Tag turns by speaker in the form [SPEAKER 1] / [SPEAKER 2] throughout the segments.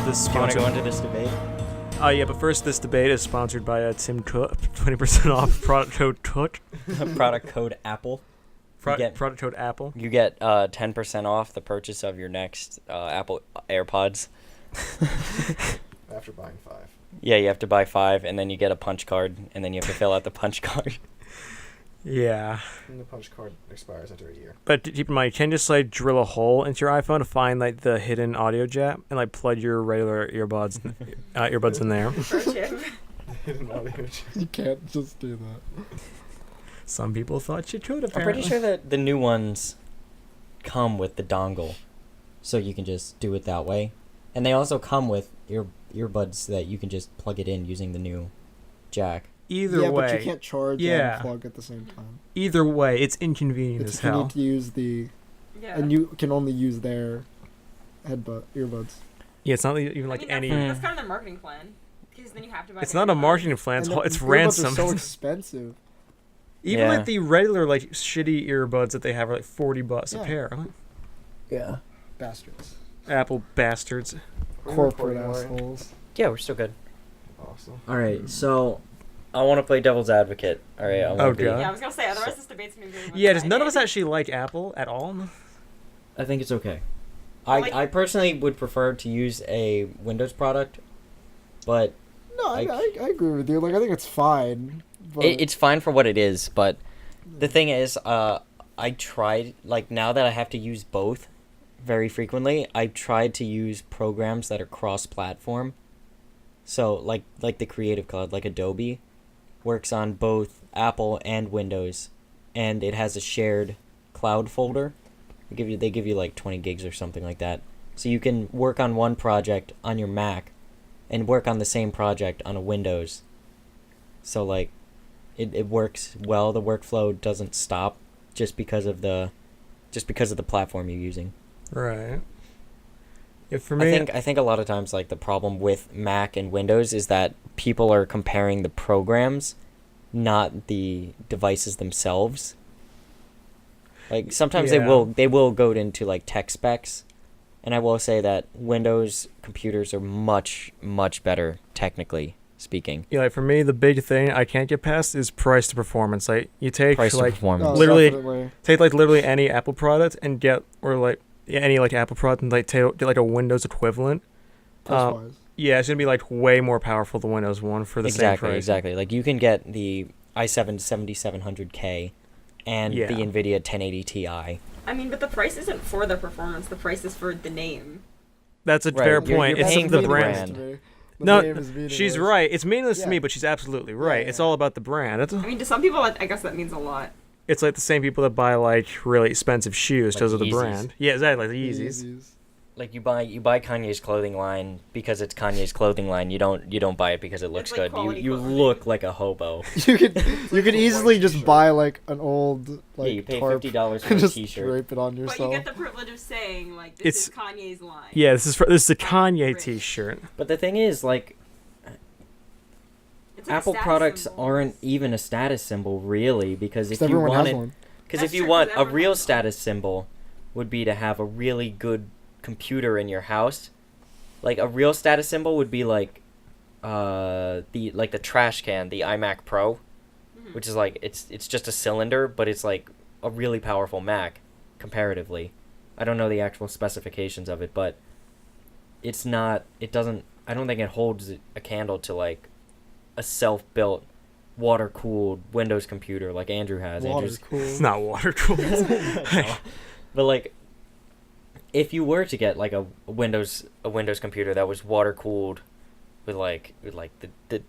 [SPEAKER 1] this
[SPEAKER 2] Do you want to
[SPEAKER 1] sponsored?
[SPEAKER 2] go into this debate?
[SPEAKER 1] Yeah, but first, this debate is sponsored by Tim Cook. 20% off product code Cook.
[SPEAKER 2] Product code Apple.
[SPEAKER 1] Product code Apple.
[SPEAKER 2] You get 10% off the purchase of your next Apple AirPods.
[SPEAKER 3] After buying 5.
[SPEAKER 2] Yeah, you have to buy 5, and then you get a punch card, and then you have to fill out the punch card.
[SPEAKER 1] Yeah.
[SPEAKER 3] And the punch card expires after a year.
[SPEAKER 1] But keep in mind, you can just like drill a hole into your iPhone to find like the hidden audio jack and like plug your regular earbuds in there.
[SPEAKER 3] Hidden audio jack.
[SPEAKER 4] You can't just do that.
[SPEAKER 1] Some people thought you could.
[SPEAKER 2] I'm
[SPEAKER 1] Apparently.
[SPEAKER 2] pretty sure that the new ones come with the dongle, so you can just do it that way. And they also come with earbuds that you can just plug it in using the new jack.
[SPEAKER 1] Either way.
[SPEAKER 4] But you can't charge and plug at the same time.
[SPEAKER 1] Either way, it's inconvenient as hell.
[SPEAKER 4] You need to use and you can only use their earbuds.
[SPEAKER 1] Yeah, it's not even like any.
[SPEAKER 5] That's kind of their marketing plan. Because then you have to buy.
[SPEAKER 1] It's not a marketing plan. It's ransom.
[SPEAKER 4] Earbuds are so expensive.
[SPEAKER 1] Even like the regular like shitty earbuds that they have are like $40 a pair.
[SPEAKER 2] Yeah.
[SPEAKER 4] Bastards.
[SPEAKER 1] Apple bastards.
[SPEAKER 4] Corporate assholes.
[SPEAKER 2] Yeah, we're still good.
[SPEAKER 3] Awesome.
[SPEAKER 2] All right, so I want to play devil's advocate. All right.
[SPEAKER 1] God.
[SPEAKER 5] Yeah, I was gonna say otherwise this debate's gonna be very
[SPEAKER 1] Yeah, does none of us actually like Apple at all?
[SPEAKER 2] I think it's okay.
[SPEAKER 5] Like-
[SPEAKER 2] I personally would prefer to use a Windows product, but
[SPEAKER 4] No, I agree with you. Like, I think it's fine. But
[SPEAKER 2] it's fine for what it is. But the thing is, I tried, like, now that I have to use both very frequently, I tried to use programs that are cross-platform. So, like the Creative Cloud, like Adobe, works on both Apple and Windows, and it has a shared cloud folder. They give you like 20 gigs or something like that. So you can work on one project on your Mac and work on the same project on a Windows. So like it works well. The workflow doesn't stop just because of the platform you're using.
[SPEAKER 1] Right. Yeah, for me,
[SPEAKER 2] I think a lot of times like the problem with Mac and Windows is that people are comparing the programs, not the devices themselves. Like sometimes they will go into like tech specs, and I will say that Windows computers are much better technically speaking.
[SPEAKER 1] Yeah, like for me, the big thing I can't get past is price to performance. Like you take
[SPEAKER 2] Price to
[SPEAKER 1] like
[SPEAKER 2] performance.
[SPEAKER 1] literally literally any Apple product and get any like Apple product and like get like a Windows equivalent. Yeah, it's gonna be like way more powerful than Windows one for the same price.
[SPEAKER 2] Exactly. Like you can get the i7 7700K and the NVIDIA 1080 Ti.
[SPEAKER 5] I mean, but the price isn't for the performance. The price is for the name.
[SPEAKER 1] That's a fair point.
[SPEAKER 2] You're
[SPEAKER 1] it's
[SPEAKER 2] paying
[SPEAKER 1] the
[SPEAKER 2] for
[SPEAKER 1] brand.
[SPEAKER 4] No,
[SPEAKER 1] she's right. It's meaningless to me, but she's absolutely right. It's all about the brand.
[SPEAKER 5] I mean, to some people, I guess that means a lot.
[SPEAKER 1] It's like the same people that buy like really expensive shoes because of the
[SPEAKER 2] Yeezys.
[SPEAKER 1] brand. Yeah, exactly, like the Yeezys.
[SPEAKER 2] Like you buy Kanye's clothing line because it's Kanye's clothing line. You don't buy it because it looks
[SPEAKER 5] like
[SPEAKER 2] good. You
[SPEAKER 5] clothing.
[SPEAKER 2] look like a hobo.
[SPEAKER 4] you could easily just buy like an old like
[SPEAKER 2] you pay
[SPEAKER 4] tarp
[SPEAKER 2] $50 for
[SPEAKER 4] and
[SPEAKER 2] a
[SPEAKER 4] just
[SPEAKER 2] t-shirt.
[SPEAKER 4] drape it on
[SPEAKER 5] But
[SPEAKER 4] yourself.
[SPEAKER 5] you get the privilege of saying like this is Kanye's line.
[SPEAKER 1] Yeah, this is a Kanye T-shirt.
[SPEAKER 2] But the thing is, like,
[SPEAKER 5] It's like
[SPEAKER 2] Apple
[SPEAKER 5] a status
[SPEAKER 2] products
[SPEAKER 5] symbol.
[SPEAKER 2] aren't even a status symbol really, because if you
[SPEAKER 4] everyone has
[SPEAKER 2] wanted,
[SPEAKER 4] one.
[SPEAKER 2] because
[SPEAKER 5] That's
[SPEAKER 2] if you
[SPEAKER 5] true,
[SPEAKER 2] want
[SPEAKER 5] 'cause
[SPEAKER 2] a
[SPEAKER 5] everyone
[SPEAKER 2] real
[SPEAKER 5] has one.
[SPEAKER 2] status symbol, would be to have a really good computer in your house. Like a real status symbol would be like, the trash can, the iMac Pro, which is like it's just a cylinder, but it's like a really powerful Mac, comparatively. I don't know the actual specifications of it, but it's not. It doesn't. I don't think it holds a candle to like a self-built, water-cooled Windows computer like Andrew has.
[SPEAKER 1] It's not water cooled.
[SPEAKER 2] No. But like, if you were to get like a Windows computer that was water cooled with the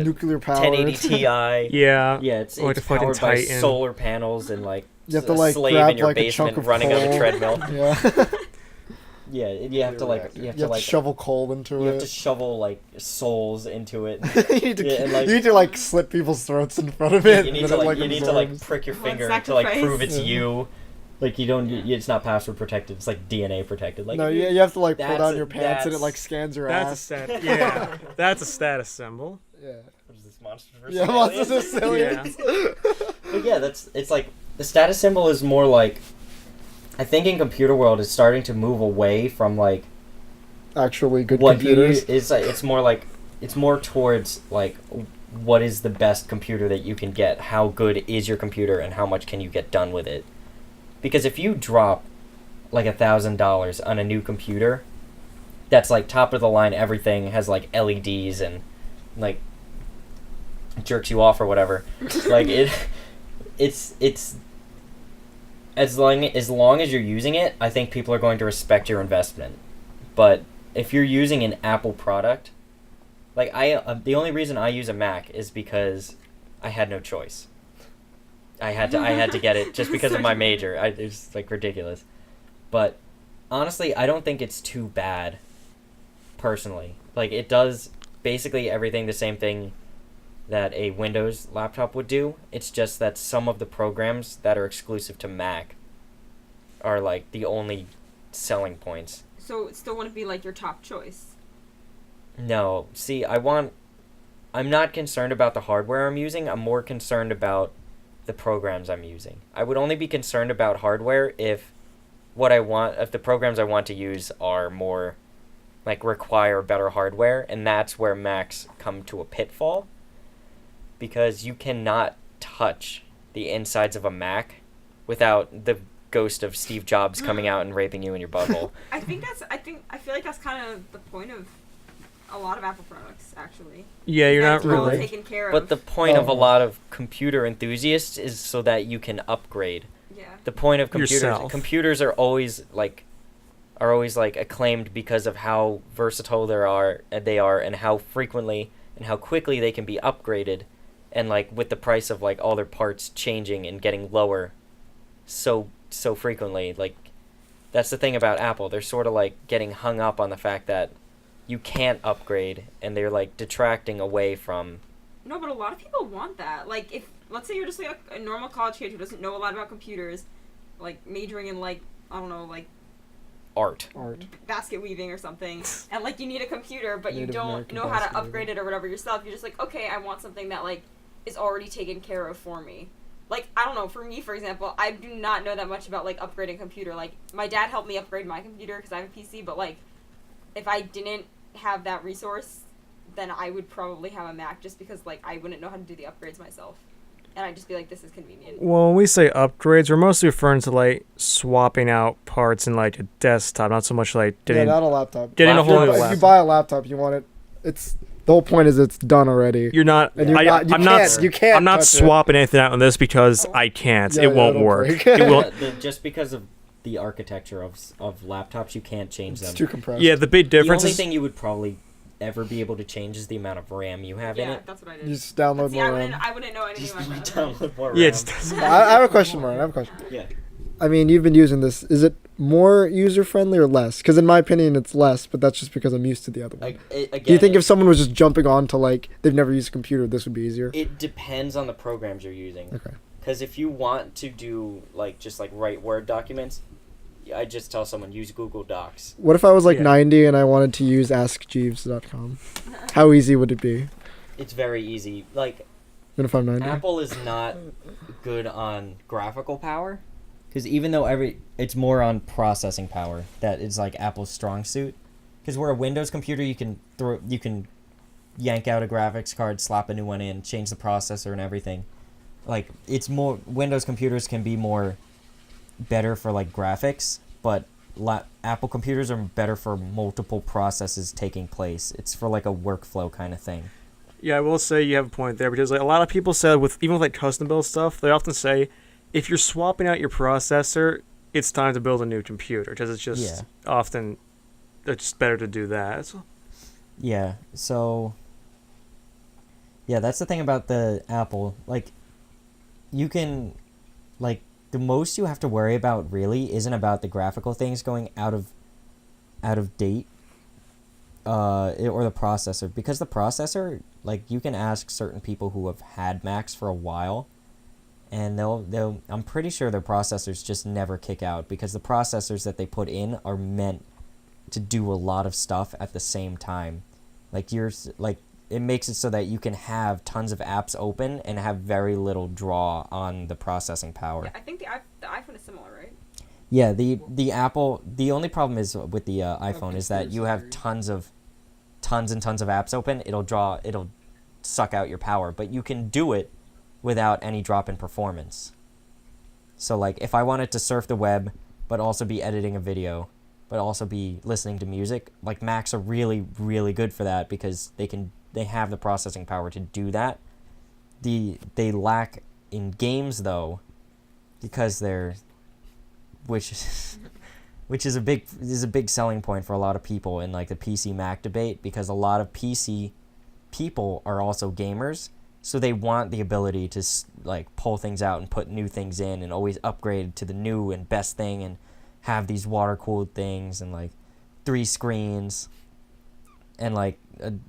[SPEAKER 4] Nuclear power.
[SPEAKER 2] 1080 Ti.
[SPEAKER 1] Yeah.
[SPEAKER 2] Yeah, it's
[SPEAKER 1] Or like a fucking
[SPEAKER 2] powered by
[SPEAKER 1] Titan.
[SPEAKER 2] solar panels and like
[SPEAKER 4] You have to
[SPEAKER 2] a
[SPEAKER 4] like
[SPEAKER 2] slave
[SPEAKER 4] grab
[SPEAKER 2] in your
[SPEAKER 4] like a chunk
[SPEAKER 2] basement
[SPEAKER 4] of
[SPEAKER 2] running
[SPEAKER 4] coal.
[SPEAKER 2] on a treadmill.
[SPEAKER 4] Yeah.
[SPEAKER 2] Yeah, you have to like
[SPEAKER 4] You have to shovel coal into
[SPEAKER 2] you
[SPEAKER 4] it.
[SPEAKER 2] have to shovel like souls into it.
[SPEAKER 4] you need to
[SPEAKER 2] Yeah, and, like,
[SPEAKER 4] you need to like slit people's throats in front of it.
[SPEAKER 2] You need
[SPEAKER 4] and
[SPEAKER 2] to
[SPEAKER 4] then
[SPEAKER 2] like
[SPEAKER 4] it,
[SPEAKER 2] you need to like
[SPEAKER 4] absorbs.
[SPEAKER 2] prick your
[SPEAKER 5] Blood
[SPEAKER 2] finger to like
[SPEAKER 5] sacrifice.
[SPEAKER 2] prove it's
[SPEAKER 4] Yeah.
[SPEAKER 2] you. Like you don't. It's not password protected. It's like DNA protected. Like
[SPEAKER 4] No,
[SPEAKER 2] if
[SPEAKER 4] you have to like pull
[SPEAKER 2] that's
[SPEAKER 4] down
[SPEAKER 2] a-
[SPEAKER 4] your pants and it
[SPEAKER 2] that's-
[SPEAKER 4] like scans your
[SPEAKER 1] That's a
[SPEAKER 4] ass.
[SPEAKER 1] status. Yeah, that's a status symbol.
[SPEAKER 4] Yeah.
[SPEAKER 2] What is this, Monsters vs.
[SPEAKER 4] Yeah,
[SPEAKER 2] Aliens?
[SPEAKER 4] Monsters vs. Aliens.
[SPEAKER 2] But yeah, it's like the status symbol is more like, I think in computer world it's starting to move away from like
[SPEAKER 4] actually good
[SPEAKER 2] what
[SPEAKER 4] computers.
[SPEAKER 2] it's more towards like what is the best computer that you can get, how good is your computer, and how much can you get done with it. Because if you drop like $1,000 on a new computer that's like top of the line, everything has like LEDs and like jerks you off or whatever, like it's as long as you're using it, I think people are going to respect your investment. But if you're using an Apple product, like the only reason I use a Mac is because I had no choice. I had to get it just because of my major. It's like ridiculous. But honestly, I don't think it's too bad. Personally, like it does basically everything the same thing that a Windows laptop would do. It's just that some of the programs that are exclusive to Mac are like the only selling points.
[SPEAKER 5] So it still wouldn't be like your top choice.
[SPEAKER 2] No, see, I'm not concerned about the hardware I'm using. I'm more concerned about the programs I'm using. I would only be concerned about hardware if the programs I want to use are more like require better hardware, and that's where Macs come to a pitfall, because you cannot touch the insides of a Mac without the ghost of Steve Jobs coming out and raping you in your butthole.
[SPEAKER 5] I feel like that's kind of the point of a lot of Apple products, actually.
[SPEAKER 1] Yeah, you're not
[SPEAKER 5] That's all
[SPEAKER 1] really.
[SPEAKER 5] taken care of.
[SPEAKER 2] But the point of a lot of computer enthusiasts is so that you can upgrade.
[SPEAKER 5] Yeah.
[SPEAKER 2] The point of
[SPEAKER 1] Yourself.
[SPEAKER 2] computers are always acclaimed because of how versatile they are and how frequently and how quickly they can be upgraded, and like with the price of like all their parts changing and getting lower so frequently. Like that's the thing about Apple. They're sort of like getting hung up on the fact that you can't upgrade, and they're like detracting away from.
[SPEAKER 5] No, but a lot of people want that. Like, if let's say you're just like a normal college kid who doesn't know a lot about computers, like majoring in like I don't know, like
[SPEAKER 2] Art.
[SPEAKER 5] basket weaving or something, and like you need a computer, but you
[SPEAKER 4] Native
[SPEAKER 5] don't
[SPEAKER 4] American
[SPEAKER 5] know how to
[SPEAKER 4] basket
[SPEAKER 5] upgrade it or whatever yourself. You're just like, okay, I want something that like is already taken care of for me. Like, I don't know, for me, for example, I do not know that much about like upgrading a computer. Like, my dad helped me upgrade my computer because I have a PC, but like if I didn't have that resource, then I would probably have a Mac, just because like I wouldn't know how to do the upgrades myself, and I'd just be like, this is convenient.
[SPEAKER 1] Well, when we say upgrades, we're mostly referring to like swapping out parts in like a desktop, not so much like
[SPEAKER 4] Yeah, not a laptop.
[SPEAKER 1] getting a whole new
[SPEAKER 4] If
[SPEAKER 1] laptop.
[SPEAKER 4] you buy a laptop, you want it. It's the whole point is it's done already.
[SPEAKER 1] You're not.
[SPEAKER 4] And you're not. You can't.
[SPEAKER 1] I'm not
[SPEAKER 4] touch it.
[SPEAKER 1] swapping anything out on this because I can't.
[SPEAKER 4] Yeah,
[SPEAKER 1] it won't
[SPEAKER 4] it'll
[SPEAKER 1] work.
[SPEAKER 4] break.
[SPEAKER 1] It will.
[SPEAKER 2] Just because of the architecture of laptops, you can't change
[SPEAKER 4] It's
[SPEAKER 2] them.
[SPEAKER 4] too compressed.
[SPEAKER 1] Yeah, the big difference
[SPEAKER 2] The only
[SPEAKER 1] is
[SPEAKER 2] thing you would probably ever be able to change is the amount of RAM you have in
[SPEAKER 5] Yeah,
[SPEAKER 2] it.
[SPEAKER 5] that's what I
[SPEAKER 4] You
[SPEAKER 5] did.
[SPEAKER 4] just download
[SPEAKER 5] See,
[SPEAKER 4] more
[SPEAKER 5] I
[SPEAKER 4] RAM.
[SPEAKER 5] wouldn't know anything
[SPEAKER 2] Just
[SPEAKER 5] about that.
[SPEAKER 2] download more RAM.
[SPEAKER 1] yeah. It's,
[SPEAKER 4] I have a question, Martin. I have a question.
[SPEAKER 2] Yeah.
[SPEAKER 4] I mean, you've been using this. Is it more user-friendly or less? Because in my opinion, it's less, but that's just because I'm used to the other one. Do you think if someone was just jumping on to, like, they've never used a computer, this would be easier?
[SPEAKER 2] It depends on the programs you're using.
[SPEAKER 4] Okay.
[SPEAKER 2] Because if you want to do, like, just, like, write Word documents, I just tell someone, use Google Docs.
[SPEAKER 4] What if I was, like,
[SPEAKER 1] Yeah.
[SPEAKER 4] 90 and I wanted to use AskJeeves.com? How easy would it be?
[SPEAKER 2] It's very easy. Like,
[SPEAKER 4] Even if I'm 90?
[SPEAKER 2] Apple is not good on graphical power. Because even though it's more on processing power that is like Apple's strong suit. Because where a Windows computer, you can yank out a graphics card, slap a new one in, change the processor and everything. Like it's more Windows computers can be more better for like graphics, but Apple computers are better for multiple processes taking place. It's for like a workflow kind of thing.
[SPEAKER 1] yeah, I will say you have a point there because like a lot of people say even with like custom build stuff, they often say if you're swapping out your processor, it's time to build a new computer because it's just often it's just better to do that.
[SPEAKER 2] Yeah, so yeah, that's the thing about the Apple. Like you can like the most you have to worry about really isn't about the graphical things going out of date or the processor, because the processor, like you can ask certain people who have had Macs for a while and they'll I'm pretty sure their processors just never kick out because the processors that they put in are meant to do a lot of stuff at the same time. Like it makes it so that you can have tons of apps open and have very little draw on the processing power.
[SPEAKER 5] Yeah, I think the iPhone is similar, right?
[SPEAKER 2] Yeah, the Apple, the only problem is with the iPhone is that you have tons and tons of apps open. It'll suck out your power, but you can do it without any drop in performance. So like if I wanted to surf the web but also be editing a video but also be listening to music, like Macs are really really good for that because they have the processing power to do that. They lack in games though because they're which is a big selling point for a lot of people in like the PC Mac debate, because a lot of PC people are also gamers, so they want the ability to like pull things out and put new things in and always upgrade to the new and best thing and have these water cooled things and like 3 screens and like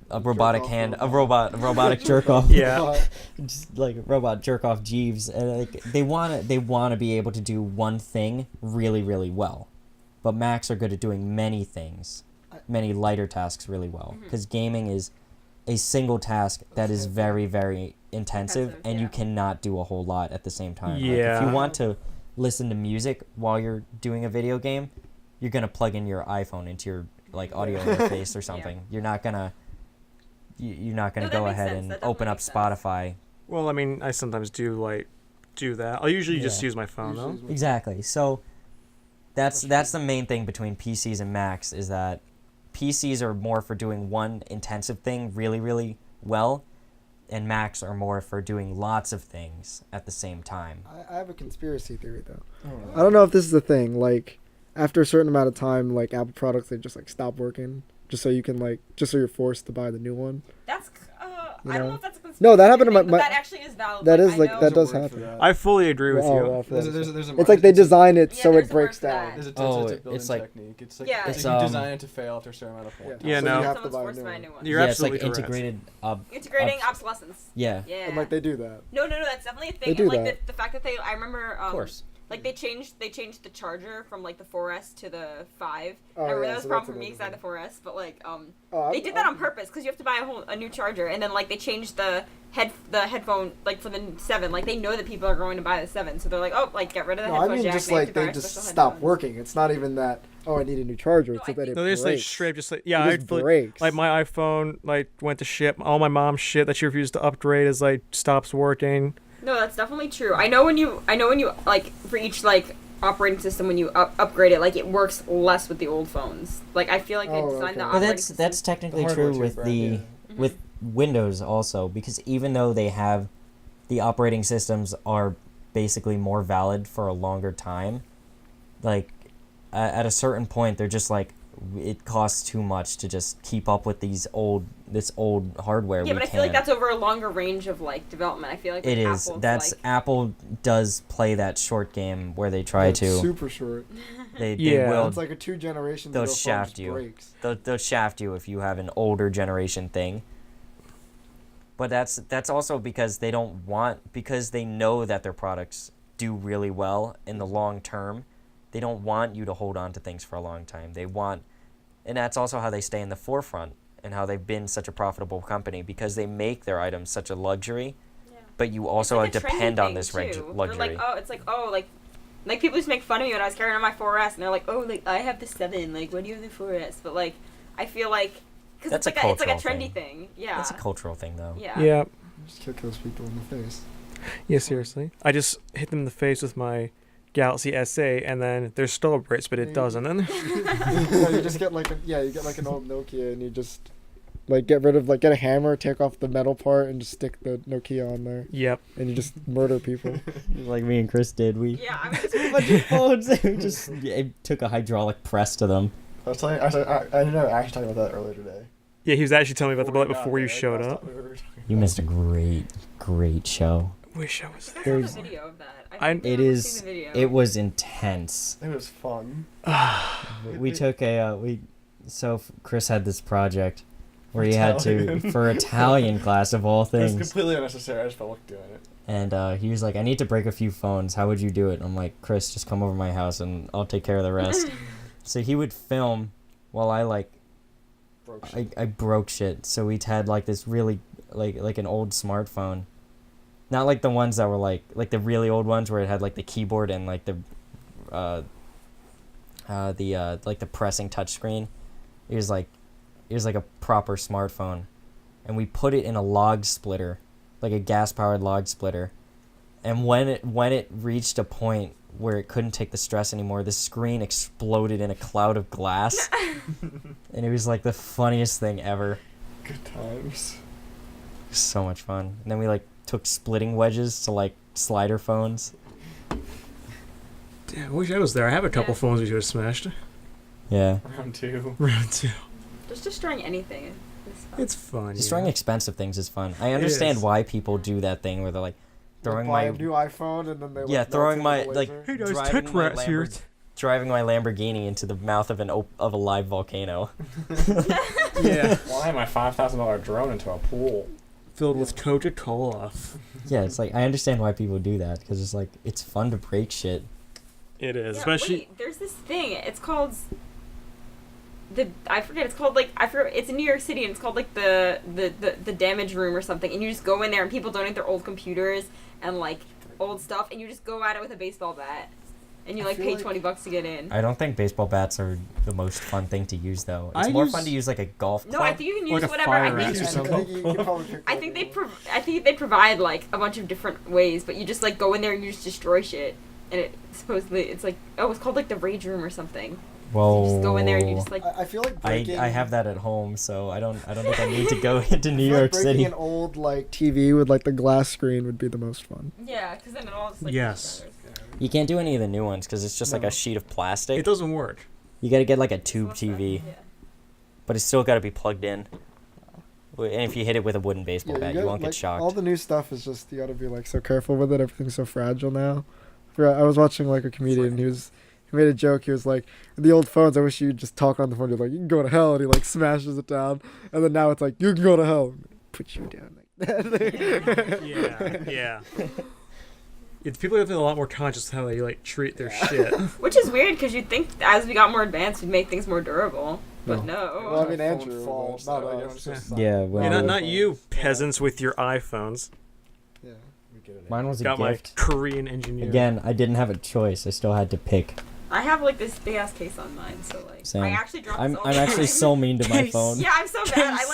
[SPEAKER 2] a robotic hand, a robotic jerk off.
[SPEAKER 1] Yeah.
[SPEAKER 2] Just like robot jerk off Jeeves, and like they want to be able to do one thing really really well, but Macs are good at doing many things, many lighter tasks really well, because gaming is a single task that is very very intensive, and you cannot do a whole lot at the same time. Like, if you want to listen to music while you're doing a video game, you're gonna plug in your iPhone into your like audio interface or something. You're not gonna go ahead and open up Spotify.
[SPEAKER 1] Well, I mean, I sometimes do that. I'll usually just use my phone though.
[SPEAKER 2] Exactly. So that's the main thing between PCs and Macs, is that PCs are more for doing one intensive thing really really well, and Macs are more for doing lots of things at the same time.
[SPEAKER 4] I have a conspiracy theory though. I don't know if this is a thing. Like, after a certain amount of time, like Apple products, they just like stop working, just so you're forced to buy the new one.
[SPEAKER 5] That's
[SPEAKER 4] You
[SPEAKER 5] I don't
[SPEAKER 4] know?
[SPEAKER 5] know if that's a conspiracy.
[SPEAKER 4] No, that happened to
[SPEAKER 5] thing,
[SPEAKER 4] my-
[SPEAKER 5] but that actually is valid.
[SPEAKER 4] That is
[SPEAKER 5] I
[SPEAKER 4] like
[SPEAKER 5] know-
[SPEAKER 4] that does
[SPEAKER 3] There's a word for
[SPEAKER 4] happen.
[SPEAKER 3] that.
[SPEAKER 1] I fully agree with you.
[SPEAKER 3] There's a
[SPEAKER 4] It's like they design it so
[SPEAKER 5] there's
[SPEAKER 4] it
[SPEAKER 5] a word
[SPEAKER 4] breaks
[SPEAKER 5] for
[SPEAKER 4] down.
[SPEAKER 5] that.
[SPEAKER 3] There's a
[SPEAKER 2] Oh,
[SPEAKER 3] built-in
[SPEAKER 2] it's like-
[SPEAKER 3] technique. It's like
[SPEAKER 5] Yeah.
[SPEAKER 3] it's
[SPEAKER 2] It's,
[SPEAKER 3] like you design it to fail after a certain amount of points.
[SPEAKER 1] Yeah,
[SPEAKER 4] So
[SPEAKER 1] no.
[SPEAKER 4] you have to
[SPEAKER 5] Someone's
[SPEAKER 4] buy a
[SPEAKER 5] forced
[SPEAKER 4] new
[SPEAKER 5] to buy a
[SPEAKER 4] one.
[SPEAKER 5] new one.
[SPEAKER 1] You're
[SPEAKER 2] Yeah, it's like
[SPEAKER 1] absolutely correct.
[SPEAKER 2] integrated.
[SPEAKER 5] Integrating obsolescence.
[SPEAKER 2] Yeah.
[SPEAKER 5] Yeah.
[SPEAKER 4] And like they do that.
[SPEAKER 5] No, that's definitely a thing.
[SPEAKER 4] They do
[SPEAKER 5] and like
[SPEAKER 4] that.
[SPEAKER 5] the fact that I remember
[SPEAKER 2] Of course.
[SPEAKER 5] like they changed the charger from like the 4S to the 5.
[SPEAKER 4] Oh,
[SPEAKER 5] I remember
[SPEAKER 4] yeah,
[SPEAKER 5] that was
[SPEAKER 4] so
[SPEAKER 5] a problem
[SPEAKER 4] that's
[SPEAKER 5] for me because I had
[SPEAKER 4] another
[SPEAKER 5] the 4S, but like
[SPEAKER 4] Oh,
[SPEAKER 5] they did that on purpose because you have to buy a new charger, and then like they changed the headphone like for the 7. Like they know that people are going to buy the 7, so they're like, oh, like get rid of the
[SPEAKER 4] No, I
[SPEAKER 5] headphone
[SPEAKER 4] mean
[SPEAKER 5] jack.
[SPEAKER 4] just
[SPEAKER 5] and have
[SPEAKER 4] like
[SPEAKER 5] to buy
[SPEAKER 4] they
[SPEAKER 5] our
[SPEAKER 4] just
[SPEAKER 5] special
[SPEAKER 4] stop
[SPEAKER 5] headphones.
[SPEAKER 4] working. It's not even that. Oh, I need a new charger. It's
[SPEAKER 5] No,
[SPEAKER 4] that it
[SPEAKER 1] No, they just like
[SPEAKER 4] breaks.
[SPEAKER 1] straight, just like
[SPEAKER 4] It
[SPEAKER 1] I
[SPEAKER 4] just
[SPEAKER 1] feel
[SPEAKER 4] breaks.
[SPEAKER 1] like my iPhone like went to shit. All my mom's shit that she refused to upgrade is like stops working.
[SPEAKER 5] No, that's definitely true. I know when you like for each like operating system when you upgrade it, like it works less with the old phones. Like I feel like they
[SPEAKER 4] Oh,
[SPEAKER 5] designed the
[SPEAKER 4] okay.
[SPEAKER 2] But
[SPEAKER 5] operating
[SPEAKER 2] that's
[SPEAKER 5] system.
[SPEAKER 2] technically
[SPEAKER 3] The hardware
[SPEAKER 2] true with
[SPEAKER 3] chip,
[SPEAKER 2] the
[SPEAKER 3] right?
[SPEAKER 2] with Windows also, because even though they have the operating systems are basically more valid for a longer time, like at a certain point they're just like, it costs too much to just keep up with this old hardware.
[SPEAKER 5] Yeah,
[SPEAKER 2] we
[SPEAKER 5] but I feel like
[SPEAKER 2] can't.
[SPEAKER 5] that's over a longer range of like development. I feel like
[SPEAKER 2] It
[SPEAKER 5] with
[SPEAKER 2] is.
[SPEAKER 5] Apple, it's
[SPEAKER 2] That's
[SPEAKER 5] like,
[SPEAKER 2] Apple does play that short game where they try
[SPEAKER 4] It's
[SPEAKER 2] to.
[SPEAKER 4] super short.
[SPEAKER 2] They
[SPEAKER 1] Yeah.
[SPEAKER 2] will.
[SPEAKER 4] It's like a 2 generation.
[SPEAKER 2] they'll
[SPEAKER 4] ago phone
[SPEAKER 2] shaft
[SPEAKER 4] just
[SPEAKER 2] you.
[SPEAKER 4] breaks.
[SPEAKER 2] They'll shaft you if you have an older generation thing. But that's also because they know that their products do really well in the long term. They don't want you to hold on to things for a long time. And that's also how they stay in the forefront and how they've been such a profitable company, because they make their items such a luxury.
[SPEAKER 5] Yeah.
[SPEAKER 2] But you
[SPEAKER 5] It's
[SPEAKER 2] also
[SPEAKER 5] like a trendy
[SPEAKER 2] depend on
[SPEAKER 5] thing,
[SPEAKER 2] this
[SPEAKER 5] too.
[SPEAKER 2] luxury.
[SPEAKER 5] They're like, oh, it's like people used to make fun of me when I was carrying on my 4S, and they're like, oh, like I have the 7. Like, what do you have the 4S? But like, I feel like because
[SPEAKER 2] That's
[SPEAKER 5] it's
[SPEAKER 2] a
[SPEAKER 5] like a
[SPEAKER 2] cultural
[SPEAKER 5] trendy
[SPEAKER 2] thing.
[SPEAKER 5] thing. Yeah.
[SPEAKER 2] That's a cultural thing, though.
[SPEAKER 5] Yeah.
[SPEAKER 1] Yeah,
[SPEAKER 4] Just kick those people in the face.
[SPEAKER 1] yeah, seriously. I just hit them in the face with my Galaxy SA, and then there's still a Brits, but it doesn't. And
[SPEAKER 4] No, you just get like you get like an old Nokia, and you just like get a hammer, take off the metal part, and just stick the Nokia on there,
[SPEAKER 1] yep.
[SPEAKER 4] and you just murder people.
[SPEAKER 2] Like me and Chris did. We
[SPEAKER 5] Yeah. I mean,
[SPEAKER 2] a bunch of phones. We just took a hydraulic press to them.
[SPEAKER 3] I was telling. I didn't know. I actually talked about that earlier today.
[SPEAKER 1] Yeah, he was actually telling me about the bullet
[SPEAKER 3] got
[SPEAKER 1] before you
[SPEAKER 3] there, like,
[SPEAKER 1] showed
[SPEAKER 3] last
[SPEAKER 1] up.
[SPEAKER 3] time we were talking
[SPEAKER 2] You
[SPEAKER 3] about
[SPEAKER 2] missed a
[SPEAKER 3] it.
[SPEAKER 2] great show.
[SPEAKER 1] Wish I was there.
[SPEAKER 5] there's a video of that.
[SPEAKER 1] I-
[SPEAKER 5] I've
[SPEAKER 2] It
[SPEAKER 5] never
[SPEAKER 2] is.
[SPEAKER 5] seen the video.
[SPEAKER 2] It was intense.
[SPEAKER 3] It was fun.
[SPEAKER 2] We took Chris had this project where he had to
[SPEAKER 3] Italian.
[SPEAKER 2] for Italian class of all
[SPEAKER 3] It was
[SPEAKER 2] things,
[SPEAKER 3] completely unnecessary. I just felt like doing it.
[SPEAKER 2] and he was like, "I need to break a few phones. How would you do it?" And I'm like, "Chris, just come over to my house and I'll take care of the rest." So he would film while I
[SPEAKER 3] Broke shit.
[SPEAKER 2] I broke shit. So we had like this really like an old smartphone, not like the ones that were like the really old ones where it had like the keyboard and like the the pressing touchscreen. It was like a proper smartphone, and we put it in a log splitter, like a gas-powered log splitter. And when it reached a point where it couldn't take the stress anymore, the screen exploded in a cloud of glass. And it was like the funniest thing ever.
[SPEAKER 3] Good times.
[SPEAKER 2] So much fun. And then we like took splitting wedges to like slider phones.
[SPEAKER 1] Damn, I wish I was there. I have a couple
[SPEAKER 5] Yeah.
[SPEAKER 1] phones we should have smashed.
[SPEAKER 2] Yeah.
[SPEAKER 3] Round 2.
[SPEAKER 1] Round 2.
[SPEAKER 5] Just destroying anything is fun.
[SPEAKER 1] It's fun.
[SPEAKER 2] Destroying
[SPEAKER 1] yeah.
[SPEAKER 2] expensive things is fun. I understand
[SPEAKER 1] is.
[SPEAKER 2] why people do that thing where they're like throwing
[SPEAKER 4] buy
[SPEAKER 2] my
[SPEAKER 4] a new iPhone and then they
[SPEAKER 2] Yeah,
[SPEAKER 4] like,
[SPEAKER 2] throwing
[SPEAKER 4] melt it
[SPEAKER 2] my,
[SPEAKER 4] with a
[SPEAKER 2] like,
[SPEAKER 4] laser.
[SPEAKER 1] Hey guys,
[SPEAKER 2] driving
[SPEAKER 1] tech
[SPEAKER 2] my
[SPEAKER 1] rats here.
[SPEAKER 2] driving my Lamborghini into the mouth of of a live volcano.
[SPEAKER 1] Yeah.
[SPEAKER 3] Flying my $5,000 drone into a pool.
[SPEAKER 1] Filled with Coca-Cola.
[SPEAKER 2] Yeah, it's like I understand why people do that because it's like it's fun to break shit.
[SPEAKER 1] It is,
[SPEAKER 5] Yeah,
[SPEAKER 1] especially.
[SPEAKER 5] wait, there's this thing. It's called I forget. It's called like I forget. It's in New York City, and it's called like the damage room or something. And you just go in there, and people donate their old computers and like old stuff, and you just go at it with a baseball bat, and you
[SPEAKER 4] I
[SPEAKER 5] like
[SPEAKER 4] feel
[SPEAKER 5] pay
[SPEAKER 4] like-
[SPEAKER 5] $20 to get in.
[SPEAKER 2] I don't think baseball bats are the most fun thing to use though. It's
[SPEAKER 1] I
[SPEAKER 2] more
[SPEAKER 1] use-
[SPEAKER 2] fun to use like a golf club.
[SPEAKER 5] No, I think you can
[SPEAKER 1] Like
[SPEAKER 5] use
[SPEAKER 1] a
[SPEAKER 5] whatever.
[SPEAKER 1] fire
[SPEAKER 5] I
[SPEAKER 1] axe
[SPEAKER 5] think,
[SPEAKER 1] or
[SPEAKER 4] I
[SPEAKER 1] something.
[SPEAKER 4] think you can probably pick
[SPEAKER 5] I think they provide like a bunch of different ways, but you just like go in there and you just destroy shit. And it supposedly it's like it's called like the rage room or something.
[SPEAKER 2] Whoa.
[SPEAKER 5] You just go in there and you just like
[SPEAKER 4] I feel like breaking.
[SPEAKER 2] I have that at home, so I don't think I need to go into
[SPEAKER 4] I
[SPEAKER 2] New
[SPEAKER 4] feel like
[SPEAKER 2] York
[SPEAKER 4] breaking
[SPEAKER 2] City.
[SPEAKER 4] an old like TV with like the glass screen would be the most fun.
[SPEAKER 5] yeah, because then it all just like
[SPEAKER 1] Yes.
[SPEAKER 5] shatters.
[SPEAKER 2] You can't do any of the new ones because it's just like
[SPEAKER 4] No.
[SPEAKER 2] a sheet of plastic.
[SPEAKER 1] It doesn't work.
[SPEAKER 2] You got to get like a
[SPEAKER 5] So
[SPEAKER 2] tube
[SPEAKER 5] what's that?
[SPEAKER 2] TV,
[SPEAKER 5] Yeah.
[SPEAKER 2] but it's still got to be plugged in. And if you hit it with a wooden baseball bat, you
[SPEAKER 4] gotta,
[SPEAKER 2] won't get
[SPEAKER 4] like,
[SPEAKER 2] shocked.
[SPEAKER 4] All the new stuff is just you gotta be like so careful with it. Everything's so fragile now. I was watching like a comedian. He made a joke. He was like, the old phones. I wish you'd just talk on the phone. You're like, you can go to hell, and he like smashes it down. And then now it's like, you can go to hell. Put you down like that.
[SPEAKER 1] Yeah. It's people have to be a lot more conscious of how they like treat their shit.
[SPEAKER 5] Which is weird because you'd think as we got more advanced, we'd make things more durable, but no.
[SPEAKER 4] Well, I mean,
[SPEAKER 3] My phone
[SPEAKER 4] Andrew,
[SPEAKER 3] falls,
[SPEAKER 4] not
[SPEAKER 3] though,
[SPEAKER 4] us.
[SPEAKER 3] it's just
[SPEAKER 2] Yeah,
[SPEAKER 3] like-
[SPEAKER 2] well-
[SPEAKER 1] Yeah,
[SPEAKER 2] Yeah,
[SPEAKER 1] not you peasants with your iPhones.
[SPEAKER 4] Yeah.
[SPEAKER 3] We get it.
[SPEAKER 2] Mine was a
[SPEAKER 1] Got my
[SPEAKER 2] gift.
[SPEAKER 1] Korean engineer.
[SPEAKER 2] Again, I didn't have a choice. I still had to pick.
[SPEAKER 5] I have like this big ass case on mine, so like
[SPEAKER 2] Same.
[SPEAKER 5] I actually dropped.
[SPEAKER 2] I'm
[SPEAKER 5] this all
[SPEAKER 2] I'm
[SPEAKER 5] the
[SPEAKER 2] actually
[SPEAKER 5] time.
[SPEAKER 2] so mean to my
[SPEAKER 1] Case.
[SPEAKER 2] phone.
[SPEAKER 5] Yeah, I'm so bad. I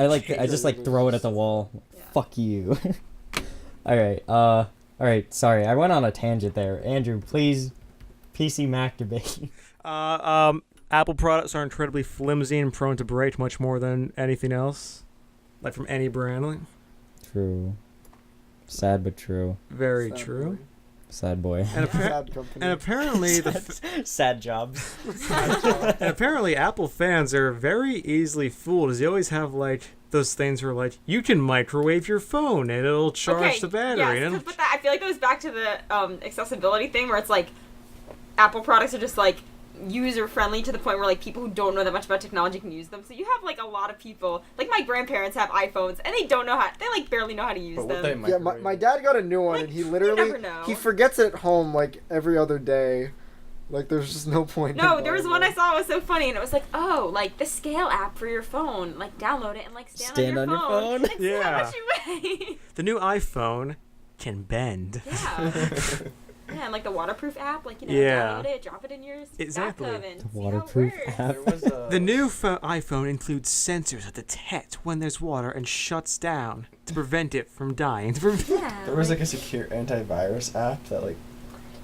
[SPEAKER 5] like.
[SPEAKER 2] I just like throw it at the wall.
[SPEAKER 5] Yeah.
[SPEAKER 2] Fuck you. All right. Sorry, I went on a tangent there. Andrew, please, PC Mac debate.
[SPEAKER 1] Apple products are incredibly flimsy and prone to break much more than anything else, like from any brand. Like,
[SPEAKER 2] True. Sad but true.
[SPEAKER 1] very
[SPEAKER 3] Sad
[SPEAKER 1] true.
[SPEAKER 2] Sad boy.
[SPEAKER 1] And,
[SPEAKER 4] Sad company.
[SPEAKER 1] and apparently
[SPEAKER 2] Sad jobs.
[SPEAKER 1] and apparently Apple fans are very easily fooled, as they always have like those things where like you can microwave your phone and it'll charge the battery.
[SPEAKER 5] Yes,
[SPEAKER 1] and
[SPEAKER 5] but that, I feel like that goes back to the accessibility thing, where it's like Apple products are just like user friendly to the point where like people who don't know that much about technology can use them. So you have like a lot of people, like my grandparents have iPhones and they don't know how, they like barely know how to use
[SPEAKER 3] But
[SPEAKER 5] them.
[SPEAKER 3] what they
[SPEAKER 4] Yeah, my dad got a new one,
[SPEAKER 5] Like,
[SPEAKER 4] and he
[SPEAKER 5] you
[SPEAKER 4] literally
[SPEAKER 5] never know.
[SPEAKER 4] he forgets it at home like every other day. Like there's just no point.
[SPEAKER 5] No,
[SPEAKER 4] in
[SPEAKER 5] there was
[SPEAKER 4] buying
[SPEAKER 5] one
[SPEAKER 4] it.
[SPEAKER 5] I saw was so funny, and it was like, oh, like the scale app for your phone, like download it and like stand on your phone. And see
[SPEAKER 1] Yeah.
[SPEAKER 5] how much you weigh.
[SPEAKER 1] the new iPhone can bend.
[SPEAKER 5] Yeah. Yeah, and like the waterproof app, like
[SPEAKER 1] Yeah.
[SPEAKER 5] download it, drop it in your
[SPEAKER 1] Exactly.
[SPEAKER 5] bathtub, and
[SPEAKER 2] The
[SPEAKER 5] see
[SPEAKER 2] waterproof
[SPEAKER 5] how it works.
[SPEAKER 2] app.
[SPEAKER 3] There was a...
[SPEAKER 1] The new iPhone includes sensors that detect when there's water and shuts down to prevent it from dying.
[SPEAKER 5] Yeah.
[SPEAKER 3] There was like a secure antivirus app that like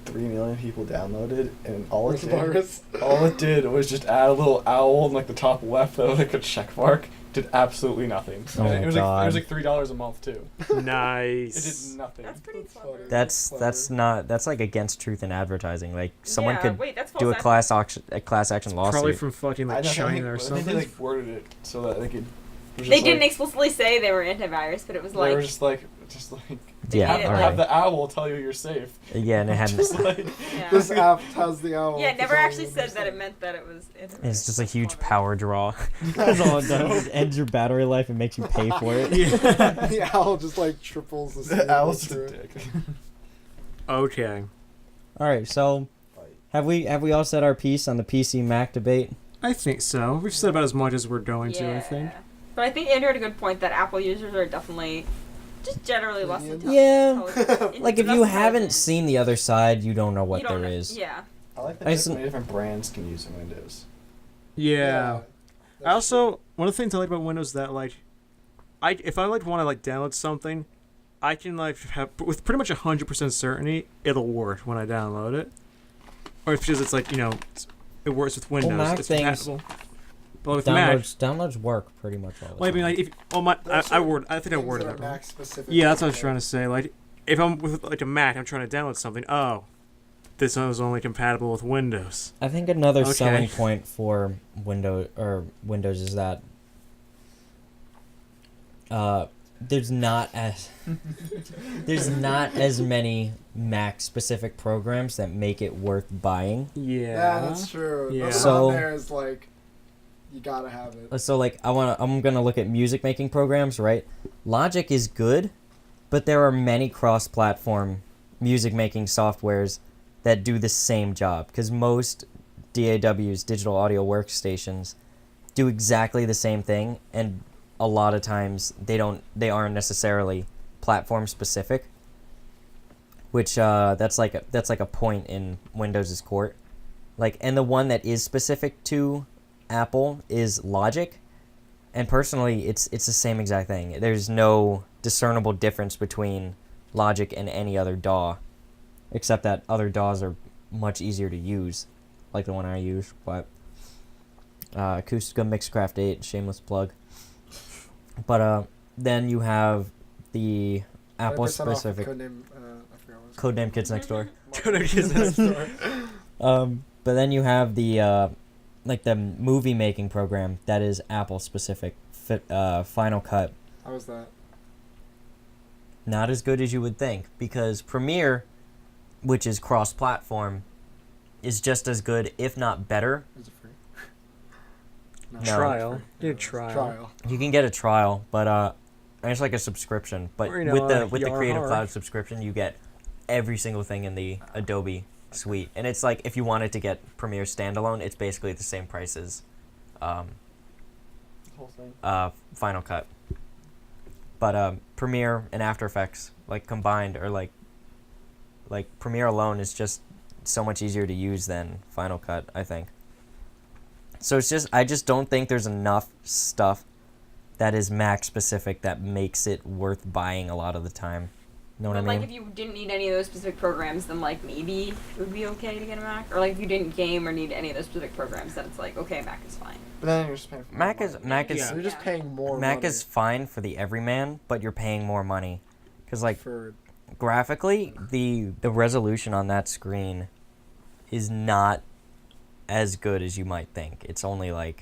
[SPEAKER 3] 3 million people downloaded, and all it
[SPEAKER 4] Where's the virus?
[SPEAKER 3] did was just add a little owl in like the top left, though, like a check mark. Did absolutely nothing.
[SPEAKER 2] Oh
[SPEAKER 3] And
[SPEAKER 2] my
[SPEAKER 3] it was
[SPEAKER 2] God.
[SPEAKER 3] like $3 a month too. It did
[SPEAKER 1] Nice.
[SPEAKER 3] nothing.
[SPEAKER 5] That's pretty clever.
[SPEAKER 2] That's like against truth in advertising. Like someone
[SPEAKER 5] Yeah,
[SPEAKER 2] could
[SPEAKER 5] wait, that's
[SPEAKER 2] do a
[SPEAKER 5] false
[SPEAKER 2] class action lawsuit.
[SPEAKER 1] Probably from fucking like
[SPEAKER 3] I think,
[SPEAKER 1] China or
[SPEAKER 3] I think
[SPEAKER 1] something.
[SPEAKER 3] they like worded it so that they could. it was
[SPEAKER 5] They
[SPEAKER 3] just,
[SPEAKER 5] didn't
[SPEAKER 3] like,
[SPEAKER 5] explicitly say they were antivirus, but it was
[SPEAKER 3] They
[SPEAKER 5] like
[SPEAKER 3] were just like
[SPEAKER 5] They
[SPEAKER 2] yeah,
[SPEAKER 5] made it
[SPEAKER 2] all
[SPEAKER 5] like-
[SPEAKER 3] have
[SPEAKER 2] right.
[SPEAKER 3] the owl tell you you're safe.
[SPEAKER 2] Yeah, and it had
[SPEAKER 3] Just like
[SPEAKER 5] yeah.
[SPEAKER 4] This app has the owl.
[SPEAKER 5] Yeah, it never
[SPEAKER 4] It's all
[SPEAKER 5] actually
[SPEAKER 4] you
[SPEAKER 5] said that it
[SPEAKER 4] understand.
[SPEAKER 5] meant that it was antivirus.
[SPEAKER 2] it's just a huge
[SPEAKER 5] Clever.
[SPEAKER 2] power draw. That's all it does. It ends your battery life and makes you pay for it.
[SPEAKER 4] The owl just like triples the speed.
[SPEAKER 3] the owl's just
[SPEAKER 4] through
[SPEAKER 3] a
[SPEAKER 4] it.
[SPEAKER 3] dick.
[SPEAKER 1] Okay.
[SPEAKER 2] All right, so have we all said our piece on the PC Mac debate?
[SPEAKER 1] I think so. We've said about as much as we're going to, I think.
[SPEAKER 5] But I think Andrew had a good point that Apple users are definitely just generally less
[SPEAKER 4] Yeah.
[SPEAKER 5] intelligent.
[SPEAKER 2] Yeah.
[SPEAKER 5] intelligent-
[SPEAKER 2] Like if
[SPEAKER 5] less
[SPEAKER 2] you haven't
[SPEAKER 5] intelligent.
[SPEAKER 2] seen the other side, you don't know what
[SPEAKER 5] You don't
[SPEAKER 2] there
[SPEAKER 5] know-
[SPEAKER 2] is.
[SPEAKER 5] Yeah.
[SPEAKER 3] I like that
[SPEAKER 2] I
[SPEAKER 3] so
[SPEAKER 2] s-
[SPEAKER 3] many different brands can use in Windows.
[SPEAKER 1] Yeah. I
[SPEAKER 4] that's
[SPEAKER 1] also
[SPEAKER 4] true.
[SPEAKER 1] one of the things I like about Windows is that if I want to download something, I can have with pretty much 100% certainty it'll work when I download it, or it's because it works with Windows.
[SPEAKER 2] Mac
[SPEAKER 1] it's
[SPEAKER 2] things-
[SPEAKER 1] compatible. But with Mac,
[SPEAKER 2] Downloads work pretty much all the
[SPEAKER 1] well, I
[SPEAKER 2] time.
[SPEAKER 1] mean, if
[SPEAKER 4] There's
[SPEAKER 1] I
[SPEAKER 4] certain
[SPEAKER 1] think I
[SPEAKER 4] things
[SPEAKER 1] worded
[SPEAKER 4] that are
[SPEAKER 1] that wrong.
[SPEAKER 4] Mac specific.
[SPEAKER 1] Yeah, that's what I was trying to say. If I'm with a Mac, I'm trying to download something. Oh, this one is only compatible with Windows.
[SPEAKER 2] I think another
[SPEAKER 1] Okay.
[SPEAKER 2] selling point for Windows is that there's not as many Mac specific programs that make it worth buying.
[SPEAKER 4] Yeah, that's true.
[SPEAKER 1] Yeah.
[SPEAKER 4] The
[SPEAKER 2] So-
[SPEAKER 4] one there is you gotta have it.
[SPEAKER 2] So I'm gonna look at music making programs, right? Logic is good, but there are many cross-platform music making softwares that do the same job, because most DAWs, digital audio workstations, do exactly the same thing, and a lot of times they aren't necessarily platform specific, which that's like a point in Windows's court. And the one that is specific to Apple is Logic, and personally it's the same exact thing. There's no discernible difference between Logic and any other DAW, except that other DAWs are much easier to use, like the one I use. But Acoustica Mixcraft 8, shameless plug. But then you have the Apple
[SPEAKER 4] 20% off
[SPEAKER 2] specific
[SPEAKER 4] Codename, I forgot what it's
[SPEAKER 2] Codename Kids Next Door.
[SPEAKER 4] called.
[SPEAKER 2] But then you have the the movie making program that is Apple specific. Final Cut,
[SPEAKER 4] How was that?
[SPEAKER 2] not as good as you would think, because Premiere, which is cross-platform, is just as good, if not better.
[SPEAKER 4] Is it free?
[SPEAKER 2] No.
[SPEAKER 1] Trial.
[SPEAKER 4] Yeah,
[SPEAKER 1] Dude, trial.
[SPEAKER 4] Trial.
[SPEAKER 2] You can get a trial, but it's like a subscription. But
[SPEAKER 1] Or,
[SPEAKER 2] with the Creative
[SPEAKER 1] Yarhar.
[SPEAKER 2] Cloud subscription, you get every single thing in the Adobe suite, and it's like if you wanted to get Premiere standalone, it's basically the same price as
[SPEAKER 3] The whole thing.
[SPEAKER 2] Final Cut. But Premiere and After Effects combined are like Premiere alone is just so much easier to use than Final Cut, I think. So I just don't think there's enough stuff that is Mac specific that makes it worth buying a lot of the time. Know what I
[SPEAKER 5] But
[SPEAKER 2] mean?
[SPEAKER 5] if you didn't need any of those specific programs, then maybe it would be okay to get a Mac. Or if you didn't game or need any of those specific programs, then it's okay, Mac is fine.
[SPEAKER 3] But then you're just paying for
[SPEAKER 2] Mac
[SPEAKER 3] more
[SPEAKER 2] is
[SPEAKER 3] money.
[SPEAKER 2] Mac is
[SPEAKER 1] Yeah.
[SPEAKER 4] You're just paying more
[SPEAKER 2] Mac
[SPEAKER 4] money
[SPEAKER 2] is fine for the everyman, but you're paying more money, because
[SPEAKER 4] for
[SPEAKER 2] graphically the resolution on that screen is not as good as you might think. It's only I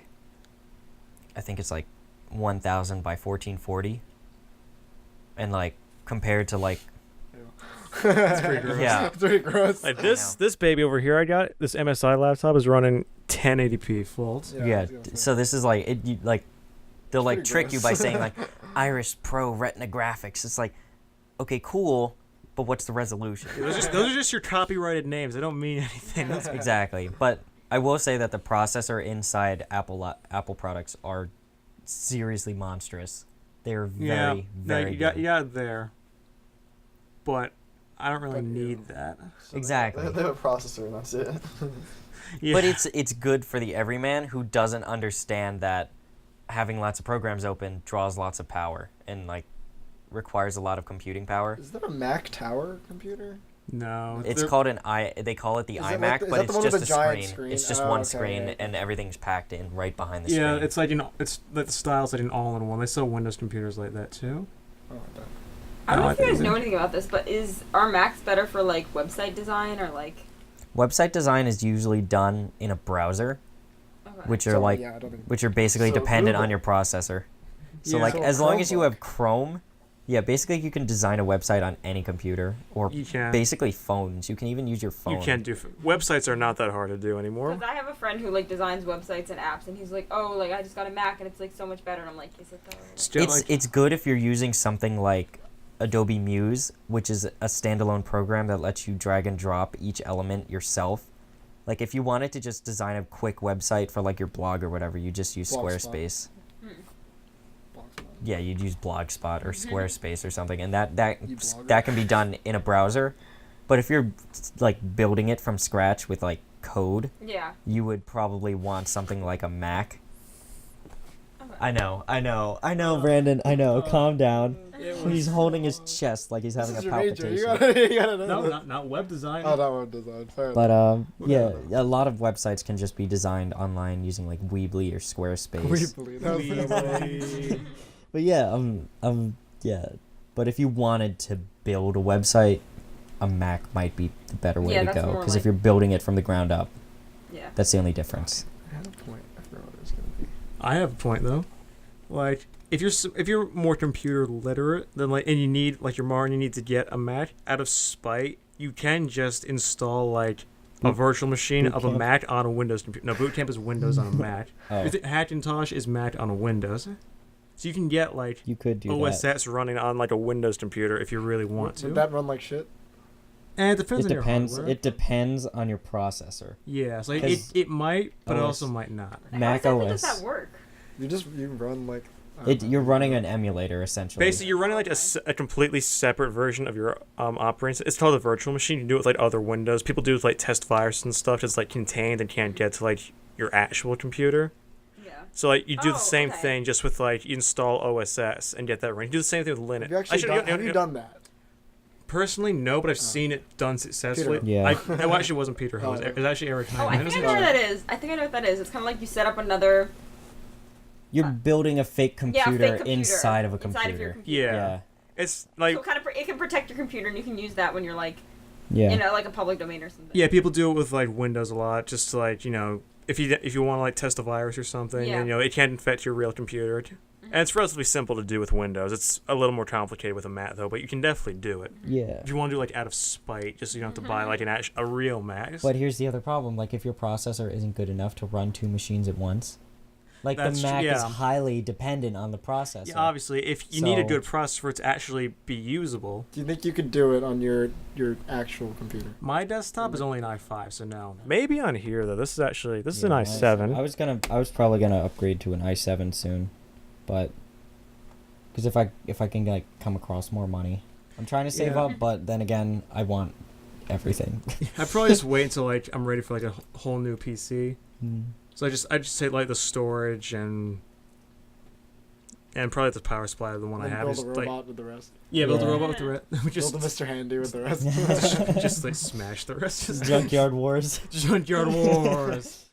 [SPEAKER 2] think it's 1000 by 1440, and compared to
[SPEAKER 1] It's pretty gross.
[SPEAKER 2] yeah.
[SPEAKER 4] It's pretty gross.
[SPEAKER 1] This baby over here I got, this MSI laptop is running 1080p full.
[SPEAKER 4] I
[SPEAKER 2] Yeah,
[SPEAKER 4] was gonna say.
[SPEAKER 2] so this is they'll
[SPEAKER 4] pretty
[SPEAKER 2] trick you by
[SPEAKER 4] gross.
[SPEAKER 2] saying Iris Pro Retina graphics. It's okay, cool, but what's the resolution?
[SPEAKER 1] Those are just your copyrighted names. They don't mean anything.
[SPEAKER 2] Exactly. But I will say that the processor inside Apple products are seriously monstrous. They're very, very
[SPEAKER 1] you got
[SPEAKER 2] good.
[SPEAKER 1] it there. But I don't really
[SPEAKER 4] But, yeah.
[SPEAKER 1] need that.
[SPEAKER 3] So
[SPEAKER 2] Exactly.
[SPEAKER 3] They have a processor and that's it.
[SPEAKER 1] Yeah.
[SPEAKER 2] But it's good for the everyman who doesn't understand that having lots of programs open draws lots of power and requires a lot of computing power.
[SPEAKER 4] Is that a Mac Tower computer?
[SPEAKER 1] No.
[SPEAKER 2] It's
[SPEAKER 1] they're-
[SPEAKER 2] called they call it the
[SPEAKER 4] Is it
[SPEAKER 2] iMac,
[SPEAKER 4] is
[SPEAKER 2] but
[SPEAKER 4] that the
[SPEAKER 2] it's
[SPEAKER 4] one with
[SPEAKER 2] just
[SPEAKER 4] the
[SPEAKER 2] a
[SPEAKER 4] giant
[SPEAKER 2] screen.
[SPEAKER 4] screen?
[SPEAKER 2] It's just
[SPEAKER 4] Oh,
[SPEAKER 2] one
[SPEAKER 4] okay,
[SPEAKER 2] screen,
[SPEAKER 4] yeah.
[SPEAKER 2] and everything's packed in right behind the
[SPEAKER 1] Yeah,
[SPEAKER 2] screen.
[SPEAKER 1] it's the style's an all-in-one. They sell Windows computers like that too.
[SPEAKER 4] Oh, I bet.
[SPEAKER 5] I don't
[SPEAKER 1] No,
[SPEAKER 5] know
[SPEAKER 1] I
[SPEAKER 5] if you
[SPEAKER 1] think
[SPEAKER 5] guys know anything about this, but are Macs better for website design or
[SPEAKER 2] Website design is usually done in a browser,
[SPEAKER 5] Okay.
[SPEAKER 2] which are
[SPEAKER 4] So, yeah, I don't think.
[SPEAKER 2] which are basically
[SPEAKER 3] So
[SPEAKER 2] dependent on
[SPEAKER 3] Google.
[SPEAKER 2] your processor. So
[SPEAKER 1] Yeah.
[SPEAKER 4] So
[SPEAKER 2] as long as you
[SPEAKER 4] Chromebook.
[SPEAKER 2] have Chrome, yeah, basically you can design a website on any computer or
[SPEAKER 1] You can.
[SPEAKER 2] basically phones. You can even use your phone.
[SPEAKER 1] You can do websites are not that hard to do anymore.
[SPEAKER 5] Because I have a friend who designs websites and apps, and he's I just got a Mac and it's so much better. And I'm is it though?
[SPEAKER 1] Still,
[SPEAKER 2] It's good if you're using something like Adobe Muse, which is a standalone program that lets you drag and drop each element yourself. If you wanted to just design a quick website for your blog or whatever, you just use
[SPEAKER 4] Blogspot.
[SPEAKER 2] Squarespace.
[SPEAKER 4] Blogspot.
[SPEAKER 2] Yeah, you'd use Blogspot or Squarespace or something, and that
[SPEAKER 4] You blogger.
[SPEAKER 2] that can be done in a browser. But if you're building it from scratch with code,
[SPEAKER 5] Yeah.
[SPEAKER 2] you would probably want something like a Mac.
[SPEAKER 5] Okay.
[SPEAKER 2] I know, Brandon. I know. Calm down.
[SPEAKER 1] It
[SPEAKER 2] He's holding his chest like he's
[SPEAKER 4] This
[SPEAKER 2] having
[SPEAKER 4] is
[SPEAKER 2] a
[SPEAKER 4] your major.
[SPEAKER 2] palpitation.
[SPEAKER 4] You gotta know.
[SPEAKER 1] No,
[SPEAKER 4] this.
[SPEAKER 1] not web design.
[SPEAKER 4] Oh, that one design. Fair
[SPEAKER 2] But
[SPEAKER 4] enough.
[SPEAKER 2] yeah, a lot of websites can just be designed online using like Weebly or Squarespace.
[SPEAKER 4] Weebly, that was the other one.
[SPEAKER 2] But yeah, yeah. But if you wanted to build a website, a Mac might be the better way
[SPEAKER 5] Yeah,
[SPEAKER 2] to
[SPEAKER 5] that's
[SPEAKER 2] go
[SPEAKER 5] more
[SPEAKER 2] because
[SPEAKER 5] like-
[SPEAKER 2] if you're building it from the ground up,
[SPEAKER 5] Yeah.
[SPEAKER 2] that's the only difference.
[SPEAKER 4] I had a point. I forgot what it was gonna be.
[SPEAKER 1] I have a point though. Like if you're more computer literate, then like and you need like you're more and you need to get a Mac out of spite, you can just install like a virtual machine of a
[SPEAKER 2] Boot Camp?
[SPEAKER 1] Mac on a Windows computer. No, Boot Camp is Windows on a Mac.
[SPEAKER 2] Oh,
[SPEAKER 1] Hackintosh is Mac on a Windows. So you can get like
[SPEAKER 2] you could do
[SPEAKER 1] OS
[SPEAKER 2] that.
[SPEAKER 1] X running on like a Windows computer if you really want to.
[SPEAKER 4] Would that run like shit?
[SPEAKER 1] And it depends
[SPEAKER 2] It
[SPEAKER 1] on your
[SPEAKER 2] depends.
[SPEAKER 1] hardware.
[SPEAKER 2] It depends on your processor.
[SPEAKER 1] Yeah, so like,
[SPEAKER 2] 'Cause
[SPEAKER 1] it might, but it
[SPEAKER 2] OS
[SPEAKER 1] also might not.
[SPEAKER 2] Mac
[SPEAKER 5] How
[SPEAKER 2] OS.
[SPEAKER 5] does that work?
[SPEAKER 4] You run like. I don't know.
[SPEAKER 2] You're running an emulator essentially.
[SPEAKER 1] Basically, you're running like a completely separate version of your operating system. It's called a virtual machine. You can do it with like other Windows. People do it with like test viruses and stuff. It's like contained and can't get to like your actual computer.
[SPEAKER 5] Yeah.
[SPEAKER 1] So like you do the
[SPEAKER 5] Oh,
[SPEAKER 1] same
[SPEAKER 5] okay.
[SPEAKER 1] thing just with like you install OSS and get that running. You do the same thing with Linux.
[SPEAKER 4] Have you actually done, have you done that?
[SPEAKER 1] Personally, no, but I've seen it done successfully.
[SPEAKER 2] Peter. Yeah.
[SPEAKER 1] It actually wasn't Peter Ho.
[SPEAKER 4] Oh,
[SPEAKER 1] It was actually Eric
[SPEAKER 5] Oh, I
[SPEAKER 1] Hyman.
[SPEAKER 5] think I know what that is. I think I know what that is. It's kind of like you set up another.
[SPEAKER 2] You're building a fake
[SPEAKER 5] Yeah,
[SPEAKER 2] computer,
[SPEAKER 5] a fake computer
[SPEAKER 2] inside of a
[SPEAKER 5] Inside of your
[SPEAKER 2] computer.
[SPEAKER 5] computer.
[SPEAKER 1] Yeah. It's like
[SPEAKER 5] So kind of it can protect your computer, and you can use that when you're like
[SPEAKER 2] Yeah.
[SPEAKER 5] in like a public domain or something.
[SPEAKER 1] yeah, people do it with like Windows a lot, just to like if you want to like test a virus or something,
[SPEAKER 5] Yeah.
[SPEAKER 1] and it can't infect your real computer. And it's relatively simple to do with Windows. It's a little more complicated with a Mac though, but you can definitely do it.
[SPEAKER 2] Yeah.
[SPEAKER 1] If you want to do like out of spite, just so you don't have to buy like a real Mac.
[SPEAKER 2] But here's the other problem: like if your processor isn't good enough to run two machines at once, like
[SPEAKER 1] That's
[SPEAKER 2] the
[SPEAKER 1] tr-
[SPEAKER 2] Mac is
[SPEAKER 1] yeah.
[SPEAKER 2] highly dependent on the processor.
[SPEAKER 1] Yeah, obviously, if you need a
[SPEAKER 2] So-
[SPEAKER 1] good processor for it to actually be usable.
[SPEAKER 4] Do you think you could do it on your actual computer?
[SPEAKER 1] My desktop is only an i5, so no. Maybe on here though. This is an
[SPEAKER 2] Yeah,
[SPEAKER 1] i7.
[SPEAKER 2] I was probably gonna upgrade to an i7 soon, but because if I can like come across more money, I'm trying to save
[SPEAKER 1] Yeah.
[SPEAKER 2] up. But then again, I want everything.
[SPEAKER 1] I'd probably just wait until like I'm ready for like a whole new PC. So I just say like the storage and probably the power supply of the one I
[SPEAKER 4] And
[SPEAKER 1] have
[SPEAKER 4] build
[SPEAKER 1] is
[SPEAKER 4] a
[SPEAKER 1] like
[SPEAKER 4] robot with the rest.
[SPEAKER 1] build a
[SPEAKER 2] Yeah.
[SPEAKER 1] robot with the rest. just
[SPEAKER 4] Build a Mr. Handy with the rest.
[SPEAKER 1] just like smash the rest.
[SPEAKER 2] Junkyard Wars.
[SPEAKER 1] Junkyard Wars.